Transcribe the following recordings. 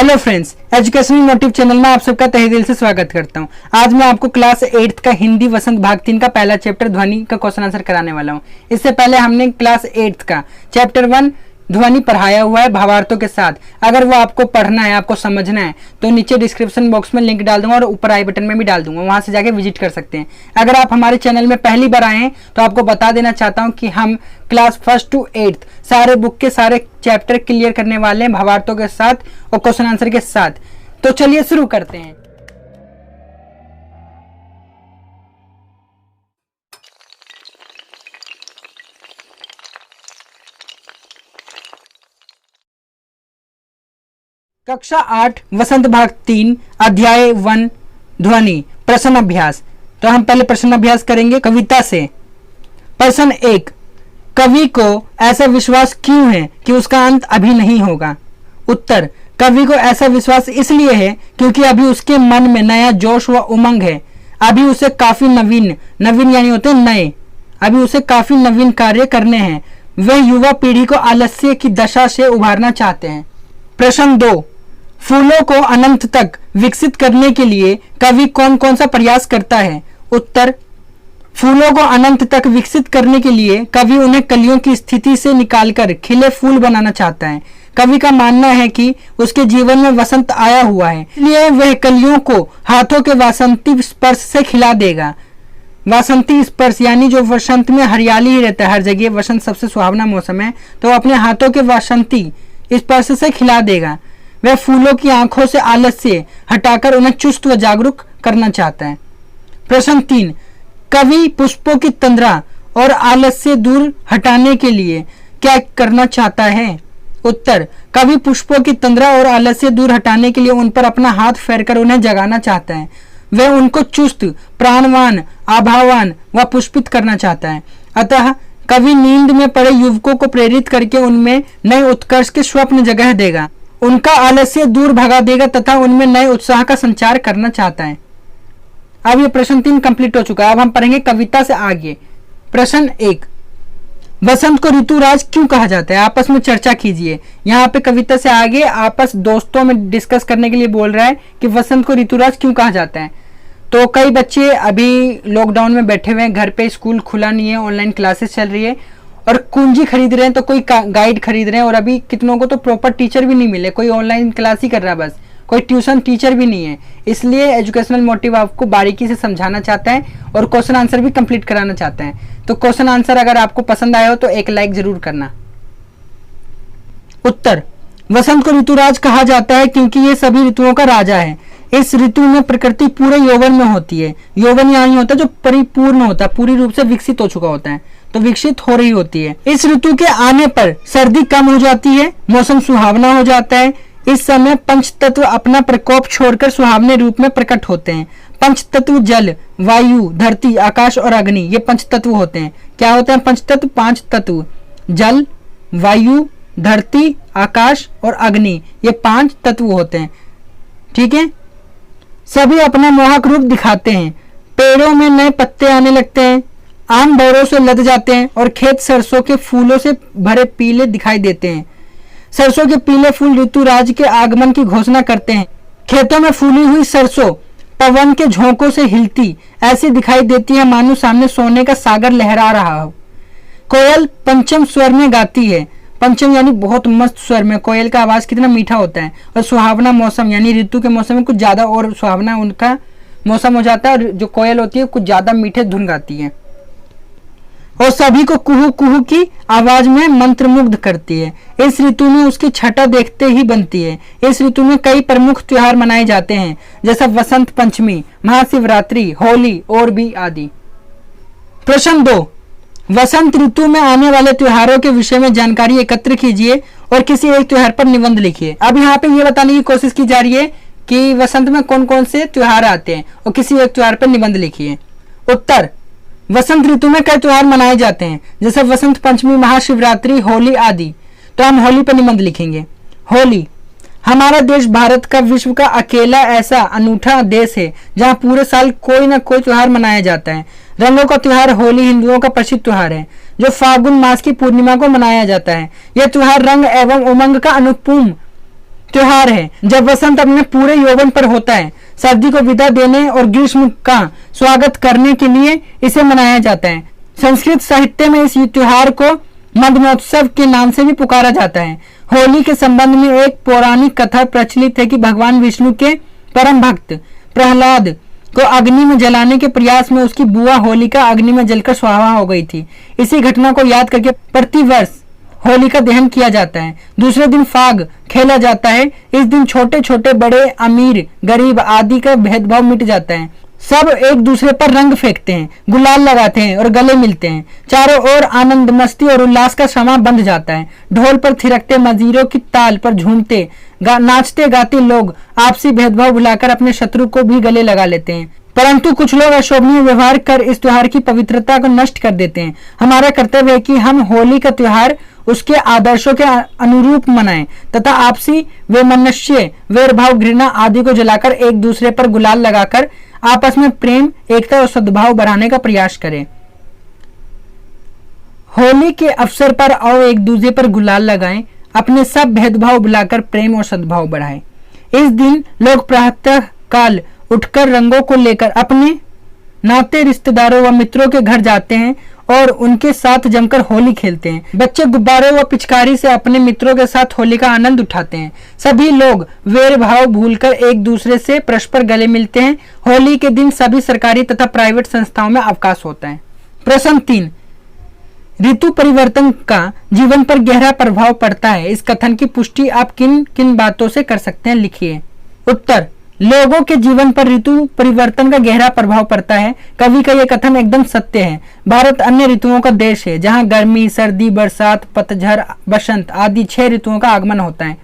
Hello friends, educational motive channel में आप सबका तहे दिल से स्वागत करता हूं। आज मैं आपको क्लास 8th का हिंदी वसंत भाग 3 का पहला चैप्टर ध्वनि का क्वेश्चन आंसर कराने वाला हूं। इससे पहले हमने क्लास 8th का चैप्टर 1 ध्वनि पढ़ाया हुआ है भावार्थों के साथ। अगर वो आपको पढ़ना है, आपको समझना है, तो नीचे डिस्क्रिप्शन बॉक्स में लिंक डाल दूंगा और ऊपर आई बटन में भी डाल दूंगा, वहां से जाके विजिट कर सकते हैं। अगर आप हमारे चैनल में पहली बार आए हैं तो आपको बता देना चाहता हूं कि हम क्लास 1st to 8th सारे बुक के सारे चैप्टर क्लियर करने वाले हैं भावार्थों के साथ और क्वेश्चन आंसर के साथ। तो चलिए शुरू करते हैं। कक्षा 8 वसंत भाग 3 अध्याय 1 ध्वनि प्रश्न अभ्यास। तो हम पहले प्रश्न अभ्यास करेंगे कविता से। प्रश्न 1, कवि को ऐसा विश्वास क्यों है कि उसका अंत अभी नहीं होगा? उत्तर, कवि को ऐसा विश्वास इसलिए है क्योंकि अभी उसके मन में नया जोश व उमंग है। अभी उसे काफी नवीन यानी होते हैं नए, अभी उसे काफी नवीन कार्य करने हैं। वह युवा पीढ़ी को आलस्य की दशा से उभारना चाहते हैं। प्रश्न 2, फूलों को अनंत तक विकसित करने के लिए कवि कौन कौन सा प्रयास करता है? उत्तर, फूलों को अनंत तक विकसित करने के लिए कवि उन्हें कलियों की स्थिति से निकालकर खिले फूल बनाना चाहता है। कवि का मानना है कि उसके जीवन में वसंत आया हुआ है, इसलिए वह कलियों को हाथों के वासंती स्पर्श से खिला देगा। वासंती स्पर्श यानी जो वसंत में हरियाली ही रहता है हर जगह, वसंत सबसे सुहावना मौसम है, तो अपने हाथों के वासंती स्पर्श से खिला देगा। वह फूलों की आंखों से आलस्य हटाकर उन्हें चुस्त व जागरूक करना चाहता है। प्रश्न 3, कवि पुष्पों की तंद्रा और आलस्य दूर हटाने के लिए क्या करना चाहता है? उत्तर, कवि पुष्पों की तंद्रा और आलस्य दूर हटाने के लिए उन पर अपना हाथ फेरकर उन्हें जगाना चाहता है। वह उनको चुस्त, प्राणवान, आभावान व पुष्पित करना चाहता है। अतः कवि नींद में पड़े युवकों को प्रेरित करके उनमें नए उत्कर्ष के स्वप्न जगह देगा, उनका आलस्य दूर भगा देगा तथा उनमें नए उत्साह का संचार करना चाहता है। अब ये प्रश्न 3 कंप्लीट हो चुका है। अब हम पढ़ेंगे कविता से आगे। प्रश्न 1, वसंत को ऋतुराज क्यों कहा जाता है? आपस में चर्चा कीजिए। यहाँ पे कविता से आगे आपस दोस्तों में डिस्कस करने के लिए बोल रहा है कि वसंत को ऋतुराज क्यों कहा जाता है। तो कई बच्चे अभी लॉकडाउन में बैठे हुए हैं, घर पे स्कूल खुला नहीं है, ऑनलाइन क्लासेस चल रही है और कुंजी खरीद रहे हैं, तो कोई गाइड खरीद रहे हैं और अभी कितनों को तो प्रॉपर टीचर भी नहीं मिले, कोई ऑनलाइन क्लास ही कर रहा है, बस कोई ट्यूशन टीचर भी नहीं है। इसलिए एजुकेशनल मोटिव आपको बारीकी से समझाना चाहता है और क्वेश्चन आंसर भी कंप्लीट कराना चाहता है। तो क्वेश्चन आंसर अगर आपको पसंद आया हो तो एक लाइक जरूर करना। उत्तर, वसंत को ऋतुराज कहा जाता है क्योंकि ये सभी ऋतुओं का राजा है। इस ऋतु में प्रकृति पूरे यौवन में होती है। यौवन यानी होता है जो परिपूर्ण होता है, पूरी रूप से विकसित हो चुका होता है, तो विकसित हो रही होती है। इस ऋतु के आने पर सर्दी कम हो जाती है, मौसम सुहावना हो जाता है। इस समय पंच तत्व अपना प्रकोप छोड़कर सुहावने रूप में प्रकट होते हैं। पंच तत्व जल, वायु, धरती, आकाश और अग्नि, ये पंच तत्व होते हैं। क्या होते हैं पंच तत्व? 5 तत्व, जल, वायु, धरती, आकाश और अग्नि, ये 5 तत्व होते हैं। ठीक है, सभी अपना मोहक रूप दिखाते हैं। पेड़ों में नए पत्ते आने लगते हैं, आम बोरों से लद जाते हैं और खेत सरसों के फूलों से भरे पीले दिखाई देते हैं। सरसों के पीले फूल ऋतुराज के आगमन की घोषणा करते हैं। खेतों में फूली हुई सरसों पवन के झोंकों से हिलती ऐसी दिखाई देती है मानो सामने सोने का सागर लहरा रहा हो। कोयल पंचम स्वर में गाती है। पंचम यानी बहुत मस्त स्वर में। कोयल का आवाज कितना मीठा होता है। और सुहावना मौसम यानी ऋतु के मौसम में कुछ ज्यादा और सुहावना उनका मौसम हो जाता है और जो कोयल होती है कुछ ज्यादा मीठे धुन गाती है और सभी को कुहू कुहू की आवाज में मंत्रमुग्ध करती है। इस ऋतु में उसकी छटा देखते ही बनती है। इस ऋतु में कई प्रमुख त्योहार मनाए जाते हैं, जैसे वसंत पंचमी, महाशिवरात्रि, होली और भी आदि। प्रश्न 2, वसंत ऋतु में आने वाले त्योहारों के विषय में जानकारी एकत्र कीजिए और किसी एक त्योहार पर निबंध लिखिए। अब यहाँ पे ये बताने की कोशिश की जा रही है कि वसंत में कौन कौन से त्योहार आते हैं और किसी एक त्योहार पर निबंध लिखिए। उत्तर, वसंत ऋतु में कई त्योहार मनाए जाते हैं, जैसे वसंत पंचमी, महाशिवरात्रि, होली आदि। तो हम होली पर निबंध लिखेंगे। होली, हमारा देश भारत का विश्व का अकेला ऐसा अनूठा देश है जहाँ पूरे साल कोई न कोई त्योहार मनाया जाता है। रंगों का त्योहार होली हिंदुओं का प्रसिद्ध त्योहार है जो फागुन मास की पूर्णिमा को मनाया जाता है। यह त्योहार रंग एवं उमंग का अनुपम त्योहार है जब वसंत अपने पूरे यौवन पर होता है। सर्दी को विदा देने और ग्रीष्म का स्वागत करने के लिए इसे मनाया जाता है। संस्कृत साहित्य में इस त्योहार को मधुमहोत्सव के नाम से भी पुकारा जाता है। होली के संबंध में एक पौराणिक कथा प्रचलित है कि भगवान विष्णु के परम भक्त प्रहलाद को अग्नि में जलाने के प्रयास में उसकी बुआ होलिका अग्नि में जलकर स्वाहा हो गई थी। इसी घटना को याद करके प्रतिवर्ष होली का दहन किया जाता है। दूसरे दिन फाग खेला जाता है। इस दिन छोटे छोटे बड़े अमीर गरीब आदि का भेदभाव मिट जाता है। सब एक दूसरे पर रंग फेंकते हैं, गुलाल लगाते हैं और गले मिलते हैं। चारों ओर आनंद मस्ती और उल्लास का समा बंध जाता है। ढोल पर थिरकते मजीरों की ताल पर झूमते नाचते गाते लोग आपसी भेदभाव भुलाकर अपने शत्रु को भी गले लगा लेते हैं। परंतु कुछ लोग अशोभनीय व्यवहार कर इस त्योहार की पवित्रता को नष्ट कर देते हैं। हमारा कर्तव्य है कि हम होली का त्योहार उसके आदर्शों के अनुरूप मनाएं तथा आपसी वैमनस्य वैरभाव घृणा आदि को जलाकर एक दूसरे पर गुलाल लगाकर आपस में प्रेम एकता और सद्भाव बढ़ाने का प्रयास करें। होली के अवसर पर आओ एक दूसरे पर गुलाल लगाएं, अपने सब भेदभाव भुलाकर प्रेम और सद्भाव बढ़ाएं। इस दिन लोग प्रातः काल उठकर रंगों को लेकर अपने नाते रिश्तेदारों व मित्रों के घर जाते हैं और उनके साथ जमकर होली खेलते हैं। बच्चे गुब्बारों व पिचकारी से अपने मित्रों के साथ होली का आनंद उठाते हैं। सभी लोग वैर भाव भूलकर एक दूसरे से परस्पर गले मिलते हैं। होली के दिन सभी सरकारी तथा प्राइवेट संस्थाओं में अवकाश होता है। प्रश्न 3, ऋतु परिवर्तन का जीवन पर गहरा प्रभाव पड़ता है। इस कथन की पुष्टि आप किन किन बातों से कर सकते हैं, लिखिए। उत्तर, लोगों के जीवन पर ऋतु परिवर्तन का गहरा प्रभाव पड़ता है। कवि का यह कथन एकदम सत्य है। भारत अन्य ऋतुओं का देश है जहां गर्मी, सर्दी, बरसात, पतझड़, बसंत आदि 6 ऋतुओं का आगमन होता है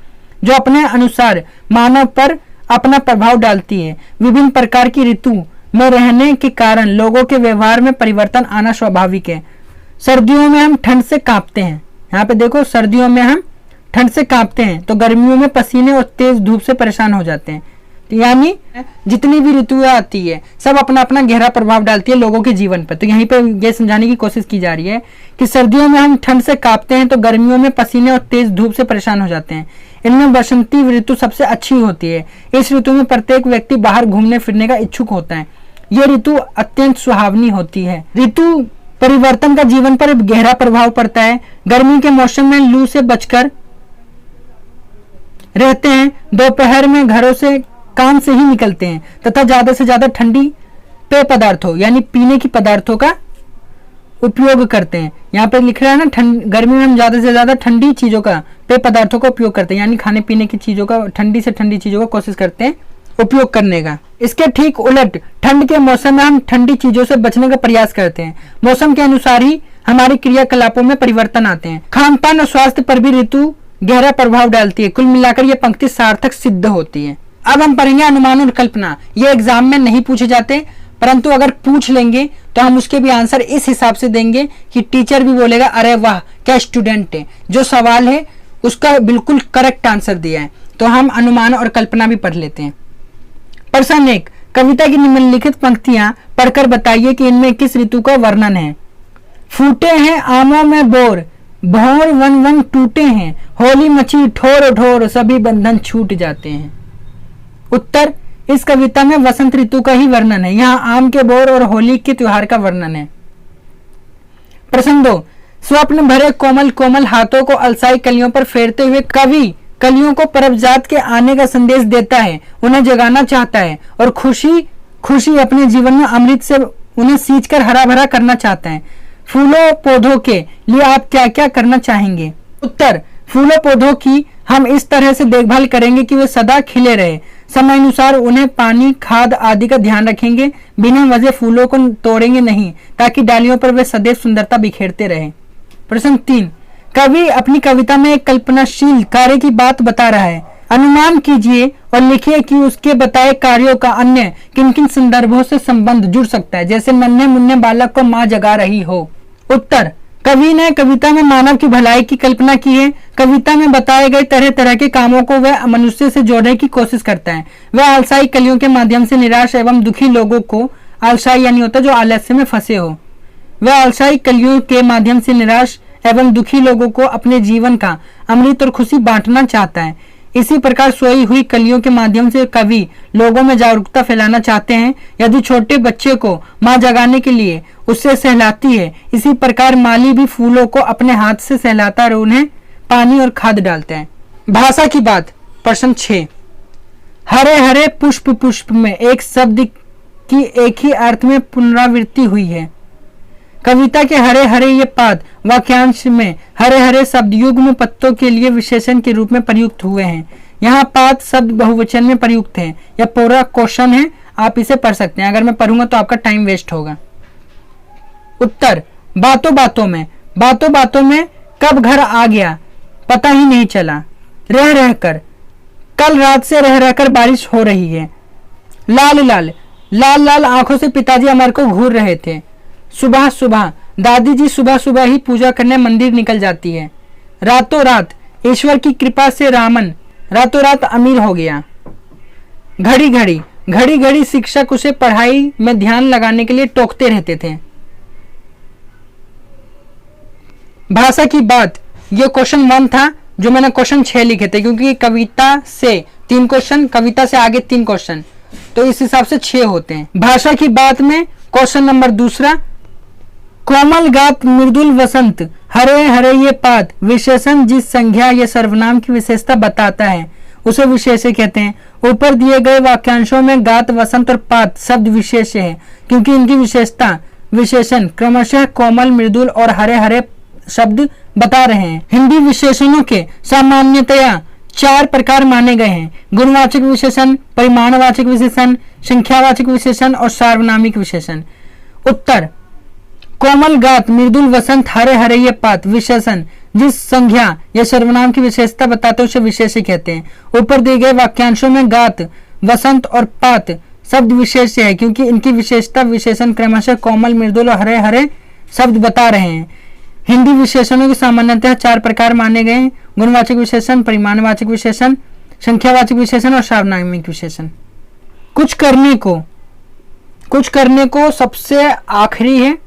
जो अपने अनुसार मानव पर अपना प्रभाव डालती है। विभिन्न प्रकार की ऋतु में रहने के कारण लोगों के व्यवहार में परिवर्तन आना स्वाभाविक है। सर्दियों में हम ठंड से कांपते हैं। यहाँ पे देखो, सर्दियों में हम ठंड से कांपते हैं तो गर्मियों में पसीने और तेज धूप से परेशान हो जाते हैं। यानी जितनी भी ऋतुएं आती है सब अपना अपना गहरा प्रभाव डालती है लोगों के जीवन पर। तो यहीं पे ये समझाने की कोशिश की जा रही है कि सर्दियों में हम ठंड से कांपते हैं तो गर्मियों में पसीने और तेज धूप से परेशान हो जाते हैं। इनमें बसंती ऋतु सबसे अच्छी होती है। इस ऋतु में प्रत्येक व्यक्ति बाहर घूमने फिरने का इच्छुक होता है। ये ऋतु अत्यंत सुहावनी होती है। ऋतु परिवर्तन का जीवन पर गहरा प्रभाव पड़ता है। गर्मी के मौसम में लू से बचकर रहते हैं। दोपहर में घरों से काम से ही निकलते हैं तथा ज्यादा से ज्यादा ठंडी पेय पदार्थों यानी पीने की पदार्थों का उपयोग करते हैं। यहाँ पे लिख रहा है ना, गर्मी में हम ज्यादा से ज्यादा ठंडी चीजों का पेय पदार्थों का उपयोग करते हैं, यानी खाने पीने की चीजों का ठंडी से ठंडी चीजों का कोशिश करते हैं उपयोग करने का। इसके ठीक उलट ठंड के मौसम में हम ठंडी चीजों से बचने का प्रयास करते हैं। मौसम के अनुसार ही हमारे क्रियाकलापों में परिवर्तन आते हैं। खान पान और स्वास्थ्य पर भी ऋतु गहरा प्रभाव डालती है। कुल मिलाकर यह पंक्ति सार्थक सिद्ध होती है। अब हम पढ़ेंगे अनुमान और कल्पना। ये एग्जाम में नहीं पूछे जाते, परंतु अगर पूछ लेंगे तो हम उसके भी आंसर इस हिसाब से देंगे कि टीचर भी बोलेगा अरे वाह क्या स्टूडेंट है, जो सवाल है उसका बिल्कुल करेक्ट आंसर दिया है। तो हम अनुमान और कल्पना भी पढ़ लेते हैं। प्रश्न 1, कविता की निम्नलिखित पंक्तियां पढ़कर बताइए कि इनमें किस ऋतु का वर्णन है। फूटे हैं आमों में बोर, भौर वन वन टूटे हैं, होली मची ठोर ठोर, सभी बंधन छूट जाते हैं। उत्तर, इस कविता में वसंत ऋतु का ही वर्णन है। यहाँ आम के बोर और होली के त्योहार का वर्णन है। प्रश्न 2, स्वप्न भरे कोमल कोमल हाथों को अलसाई कलियों पर फेरते हुए कवि कलियों को परबजात के आने का संदेश देता है, उन्हें जगाना चाहता है और खुशी खुशी अपने जीवन में अमृत से उन्हें सींचकर हरा भरा करना चाहता है। फूलों पौधों के लिए आप क्या क्या करना चाहेंगे। उत्तर, फूलों पौधों की हम इस तरह से देखभाल करेंगे कि वे सदा खिले रहे। समय अनुसार उन्हें पानी खाद आदि का ध्यान रखेंगे। बिना वजह फूलों को तोड़ेंगे नहीं ताकि डालियों पर वे सदैव सुंदरता बिखेरते रहे। प्रश्न 3, कवि अपनी कविता में एक कल्पनाशील कार्य की बात बता रहा है। अनुमान कीजिए और लिखिए कि उसके बताए कार्यों का अन्य किन किन संदर्भों से संबंध जुड़ सकता है, जैसे नन्हे मुन्ने बालक को माँ जगा रही हो। उत्तर, कवि ने कविता में मानव की भलाई की कल्पना की है। कविता में बताए गए तरह तरह के कामों को वह मनुष्य से जोड़ने की कोशिश करता है। वह आलसाई कलियों के माध्यम से निराश एवं दुखी लोगों को, आलसाई यानी होता जो आलस्य में फंसे हो, वह आलसाई कलियों के माध्यम से निराश एवं दुखी लोगों को अपने जीवन का अमृत और खुशी बांटना चाहता है। इसी प्रकार सोई हुई कलियों के माध्यम से कवि लोगों में जागरूकता फैलाना चाहते हैं। यदि छोटे बच्चे को माँ जगाने के लिए उससे सहलाती है, इसी प्रकार माली भी फूलों को अपने हाथ से सहलाता और उन्हें पानी और खाद डालते हैं। भाषा की बात, प्रश्न 6। हरे हरे पुष्प पुष्प में एक शब्द की एक ही अर्थ में पुनरावृत्ति हुई है। कविता के हरे हरे ये पात वाक्यांश में हरे हरे शब्द युग्म पत्तों के लिए विशेषण के रूप में प्रयुक्त हुए हैं। यहाँ पात शब्द बहुवचन में प्रयुक्त है। यह पूरा क्वेश्चन है, आप इसे पढ़ सकते हैं। अगर मैं पढ़ूंगा तो आपका टाइम वेस्ट होगा। उत्तर, बातों बातों में कब घर आ गया पता ही नहीं चला। रह रहकर, कल रात से रह रहकर बारिश हो रही है। लाल लाल, लाल लाल आंखों से पिताजी अमर को घूर रहे थे। सुबह सुबह, दादी जी सुबह सुबह ही पूजा करने मंदिर निकल जाती है। रातों रात, ईश्वर की कृपा से रामन रातों रात अमीर हो गया। घड़ी घड़ी, घड़ी घड़ी शिक्षक उसे पढ़ाई में ध्यान लगाने के लिए टोकते रहते थे। भाषा की बात, ये क्वेश्चन 1 था जो मैंने क्वेश्चन 6 लिखे थे, क्योंकि कविता से 3 क्वेश्चन, कविता से आगे 3 क्वेश्चन, तो इस हिसाब से 6 होते हैं। भाषा की बात में क्वेश्चन नंबर 2, कोमल गात मृदुल वसंत हरे हरे ये पात, विशेषण जिस संज्ञा या सर्वनाम की विशेषता बताता है उसे विशेष्य कहते हैं। ऊपर दिए गए वाक्यांशों में गात, वसंत और पात शब्द विशेष्य है, क्योंकि इनकी विशेषता विशेषण क्रमशः कोमल, मृदुल और हरे हरे शब्द बता रहे हैं। हिंदी विशेषणों के सामान्यतया 4 प्रकार माने गए हैं: गुणवाचक विशेषण, परिमाणवाचक विशेषण, संख्यावाचक विशेषण और सार्वनामिक विशेषण। उत्तर, कोमल गात मृदुल वसंत हरे हरे ये पात, विशेषण जिस संज्ञा या सर्वनाम की विशेषता बताते हैं उसे विशेष्य कहते हैं। ऊपर दिए गए वाक्यांशों में गात, वसंत और पात शब्द विशेष्य है, क्योंकि इनकी विशेषता विशेषण क्रमशः कोमल, मृदुल और हरे हरे शब्द बता रहे हैं। हिंदी विशेषणों के सामान्यतः 4 प्रकार माने गए हैं: गुणवाचक विशेषण, परिमाणवाचक विशेषण, संख्यावाचक विशेषण और सार्वनामिक विशेषण। कुछ करने को सबसे आखिरी है,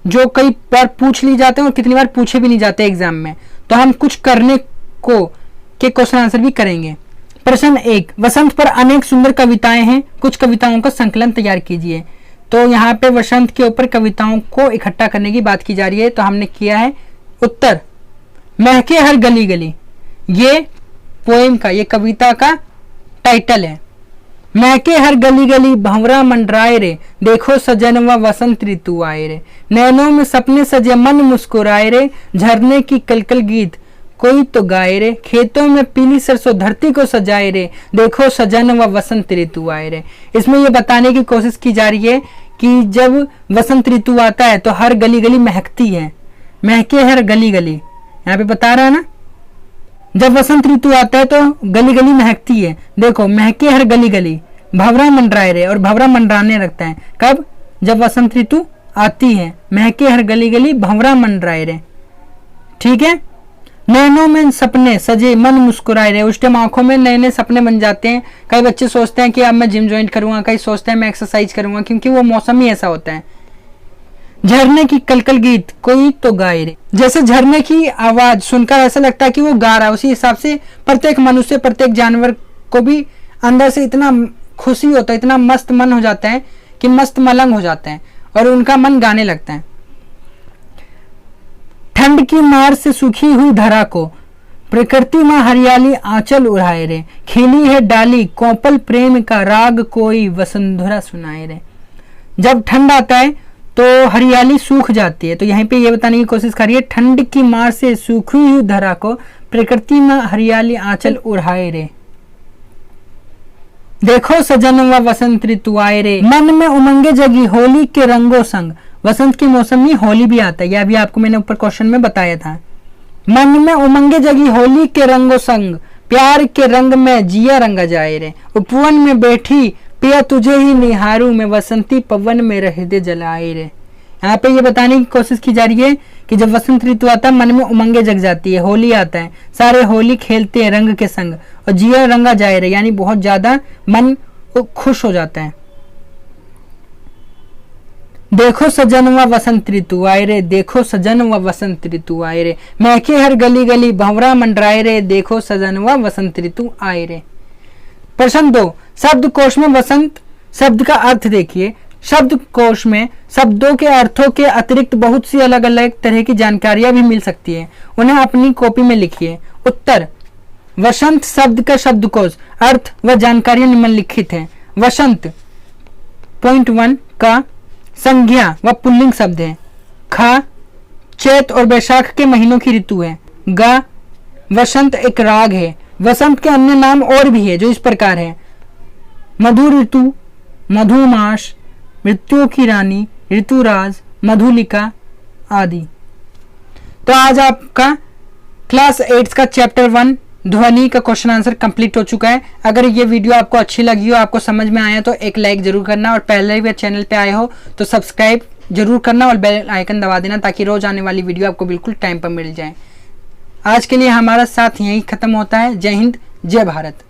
जो कई बार पूछ ली जाते हैं और कितनी बार पूछे भी नहीं जाते एग्जाम में, तो हम कुछ करने को के क्वेश्चन आंसर भी करेंगे। प्रश्न 1, वसंत पर अनेक सुंदर कविताएं हैं, कुछ कविताओं का संकलन तैयार कीजिए। तो यहाँ पे वसंत के ऊपर कविताओं को इकट्ठा करने की बात की जा रही है, तो हमने किया है। उत्तर, महके हर गली गली, ये पोएम का, ये कविता का टाइटल है। महके हर गली गली भंवरा मंडराए रे, देखो सजनवा वसंत ऋतु आए रे। नैनों में सपने सजे मन मुस्कुराए रे, झरने की कलकल गीत कोई तो गाए रे। खेतों में पीली सरसों धरती को सजाए रे, देखो सजनवा वसंत ऋतु आए रे। इसमें यह बताने की कोशिश की जा रही है कि जब वसंत ऋतु आता है तो हर गली गली महकती है। महके हर गली गली, यहाँ पे बता रहा है ना, जब वसंत ऋतु आता है तो गली गली महकती है। देखो, महके हर गली गली, भंवरा मंडराए रे, और भंवरा मंडराने लगता है कब? जब वसंत ऋतु आती है। महके हर गली गली भंवरा मंडराए रे, ठीक है। नैनों में सपने सजे मन मुस्कुराए रे, उस टाइम आंखों में नए नए सपने बन जाते हैं। कई बच्चे सोचते हैं कि अब मैं जिम ज्वाइन करूंगा, कई सोचते हैं मैं एक्सरसाइज करूंगा, क्योंकि वो मौसम ही ऐसा होता है। झरने की कलकल गीत कोई तो गाए रे, जैसे झरने की आवाज सुनकर ऐसा लगता है कि वो गा रहा है, उसी हिसाब से प्रत्येक मनुष्य, प्रत्येक जानवर को भी अंदर से इतना खुशी होता है, इतना मस्त मन हो जाता है कि मस्त मलंग हो जाते हैं और उनका मन गाने लगता है। ठंड की मार से सूखी हुई धरा को प्रकृति माँ हरियाली आंचल उड़ाए रे, खिली है डाली कोपल प्रेम का राग कोई वसुंधरा सुनाए रे। जब ठंड आता है तो हरियाली सूख जाती है, तो यहीं पे ये बताने की कोशिश करिए, ठंड की मार से सूखी हुई धरा को प्रकृति माँ हरियाली आंचल उड़ाए रे। देखो सजन व वसंत ऋतु आए रे, मन में उमंगे जगी होली के रंगों संग। वसंत के मौसम में होली भी आता है, यह भी आपको मैंने ऊपर क्वेश्चन में बताया था। मन में उमंगे जगी होली के रंगों संग, प्यार के रंग में जिया रंगा जाए रे। उपवन में बैठी पिया तुझे ही निहारू, में वसंती पवन में हृदय जलाए रे। यहाँ पे ये बताने की कोशिश की जा रही है कि जब वसंत ऋतु आता है मन में उमंगे जग जाती है, होली आता है, सारे होली खेलते हैं रंग के संग और जिया रंगा जाए रे, यानी बहुत ज्यादा मन खुश हो जाता है। देखो सजन व वसंत ऋतु आए रे, देखो सजन व वसंत ऋतु आए रे, महके हर गली गली भंवरा मंडराए रे, देखो सजन व वसंत ऋतु आए रे। प्रश्न 2, शब्दकोश में वसंत शब्द का अर्थ देखिए। शब्दकोश में शब्दों के अर्थों के अतिरिक्त बहुत सी अलग अलग तरह की जानकारियां भी मिल सकती है, उन्हें अपनी कॉपी में लिखिए। उत्तर, वसंत शब्द का शब्दकोश अर्थ व जानकारियां निम्नलिखित है। वसंत पॉइंट 1 का संज्ञा व पुल्लिंग शब्द है। खा चैत और बैसाख के महीनों की ऋतु है। गा वसंत एक राग है। वसंत के अन्य नाम और भी है जो इस प्रकार है: मधु ऋतु, मधुमास, मृत्यु की रानी, ऋतुराज, मधुलिका आदि। तो आज आपका क्लास 8 का चैप्टर 1 ध्वनि का क्वेश्चन आंसर कंप्लीट हो चुका है। अगर ये वीडियो आपको अच्छी लगी हो, आपको समझ में आया तो एक लाइक जरूर करना, और पहले भी चैनल पे आए हो तो सब्सक्राइब जरूर करना और बेल आइकन दबा देना, ताकि रोज आने वाली वीडियो आपको बिल्कुल टाइम पर मिल जाए। आज के लिए हमारा साथ यहीं खत्म होता है। जय हिंद, जय भारत।